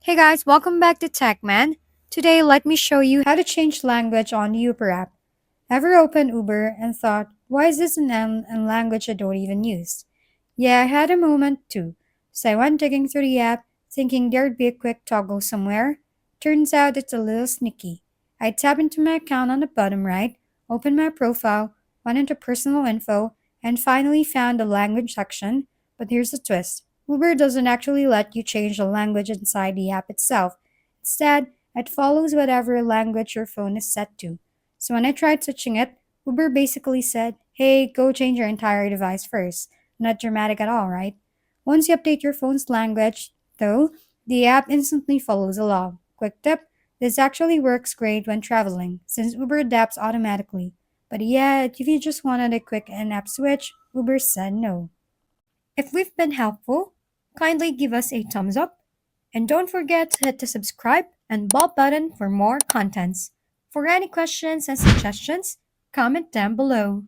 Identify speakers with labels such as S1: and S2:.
S1: Hey guys, welcome back to TechMan. Today, let me show you how to change language on the Uber app. Ever opened Uber and thought, why is this in language I don't even use? Yeah, I had a moment too. So I went digging through the app, thinking there'd be a quick toggle somewhere. Turns out it's a little sneaky. I tap into my account on the bottom right, opened my profile, went into personal info, and finally found the language section. But here's the twist. Uber doesn't actually let you change the language inside the app itself. Instead, it follows whatever language your phone is set to. So when I tried switching it, Uber basically said, hey, go change your entire device first. Not dramatic at all, right? Once you update your phone's language, though, the app instantly follows along. Quick tip, this actually works great when traveling, since Uber adapts automatically. But yeah, if you just wanted a quick in-app switch, Uber said no. If we've been helpful, kindly give us a thumbs up and don't forget to hit the subscribe and bell button for more contents. For any questions and suggestions, comment down below.